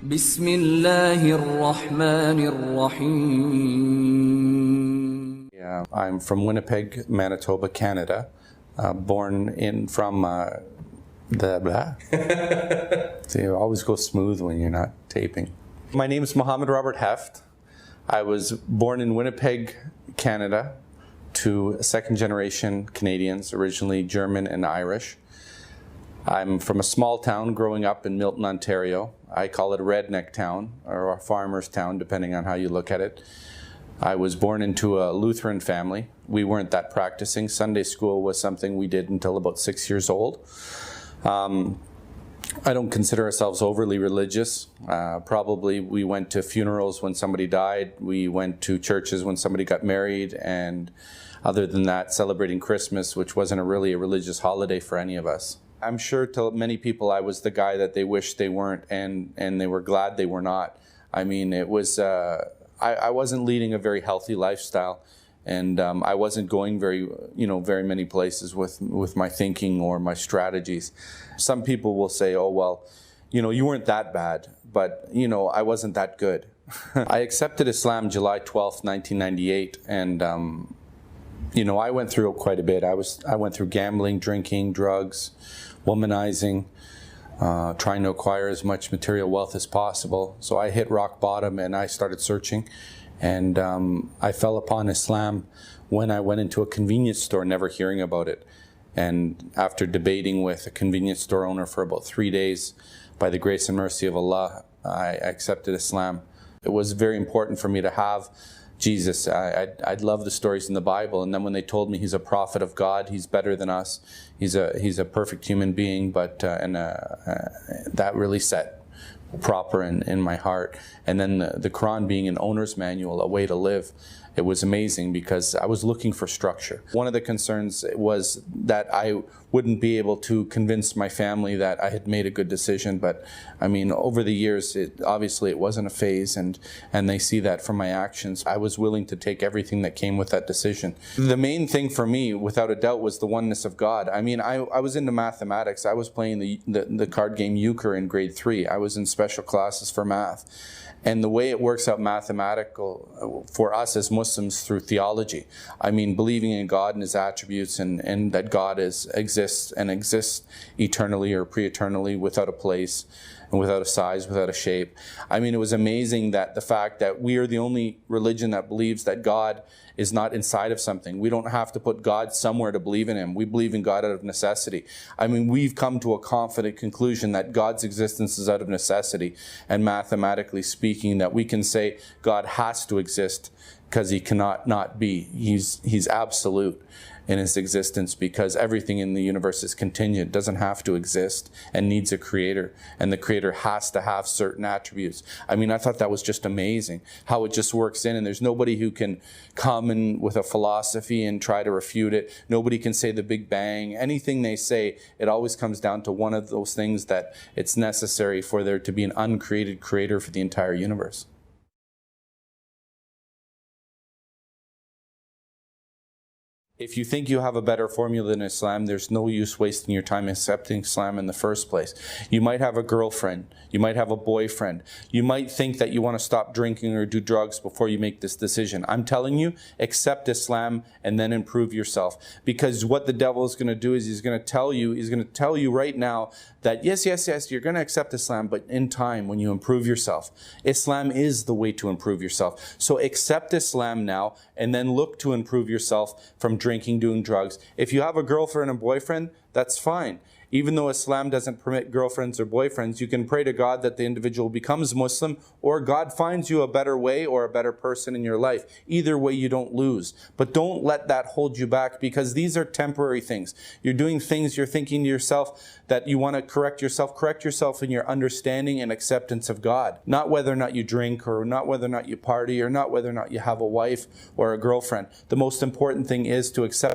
بسم الله الرحمن الرحيم. Yeah, I'm from Winnipeg, Manitoba, Canada. From the blah. So you always go smooth when you're not taping. My name is Mohammed Robert Heft. I was born in Winnipeg, Canada, to second-generation Canadians, originally German and Irish. I'm from a small town growing up in Milton, Ontario. I call it a redneck town, or a farmer's town, depending on how you look at it. I was born into a Lutheran family. We weren't that practicing. Sunday school was something we did until about 6 years old. I don't consider ourselves overly religious. Probably we went to funerals when somebody died. We went to churches when somebody got married. And other than that, celebrating Christmas, which wasn't really a religious holiday for any of us. I'm sure to many people I was the guy that they wished they weren't, and they were glad they were not. I mean, it was, I wasn't leading a very healthy lifestyle, and I wasn't going very many places with my thinking or my strategies. Some people will say, oh, well, you weren't that bad, but, I wasn't that good. I accepted Islam July 12th, 1998, and, I went through quite a bit. I went through gambling, drinking, drugs, womanizing, trying to acquire as much material wealth as possible. So I hit rock bottom and I started searching. And I fell upon Islam when I went into a convenience store, never hearing about it. And after debating with a convenience store owner for about 3 days, by the grace and mercy of Allah, I accepted Islam. It was very important for me to have Jesus. I'd love the stories in the Bible, and then when they told me he's a prophet of God, he's better than us, he's a perfect human being, but that really set proper in my heart. And then the Quran being an owner's manual, a way to live, it was amazing because I was looking for structure. One of the concerns was that I wouldn't be able to convince my family that I had made a good decision, but I mean, over the years, obviously it wasn't a phase, and they see that from my actions. I was willing to take everything that came with that decision. The main thing for me, without a doubt, was the oneness of God. I mean, I was into mathematics. I was playing the card game euchre in grade 3. I was in special classes for math. And the way it works out mathematical for us as Muslims through theology, I mean, believing in God and His attributes, and that God exists eternally or pre-eternally, without a place and without a size, without a shape. I mean, it was amazing that the fact that we are the only religion that believes that God is not inside of something. We don't have to put God somewhere to believe in Him. We believe in God out of necessity. I mean, we've come to a confident conclusion that God's existence is out of necessity, and mathematically speaking, that we can say God has to exist because He cannot not be. He's absolute in His existence, because everything in the universe is contingent, doesn't have to exist, and needs a creator, and the creator has to have certain attributes. I mean, I thought that was just amazing, how it just works in, and there's nobody who can come in with a philosophy and try to refute it. Nobody can say the Big Bang. Anything they say, it always comes down to one of those things, that it's necessary for there to be an uncreated creator for the entire universe. If you think you have a better formula than Islam, there's no use wasting your time accepting Islam in the first place. You might have a girlfriend. You might have a boyfriend. You might think that you want to stop drinking or do drugs before you make this decision. I'm telling you, accept Islam and then improve yourself. Because what the devil is going to do is he's going to tell you right now that yes, you're going to accept Islam, but in time, when you improve yourself, Islam is the way to improve yourself. So accept Islam now and then look to improve yourself from drinking, doing drugs. If you have a girlfriend and boyfriend, that's fine. Even though Islam doesn't permit girlfriends or boyfriends, you can pray to God that the individual becomes Muslim, or God finds you a better way or a better person in your life. Either way, you don't lose. But don't let that hold you back, because these are temporary things. You're doing things, you're thinking to yourself that you want to correct yourself in your understanding and acceptance of God. Not whether or not you drink, or not whether or not you party, or not whether or not you have a wife or a girlfriend. The most important thing is to accept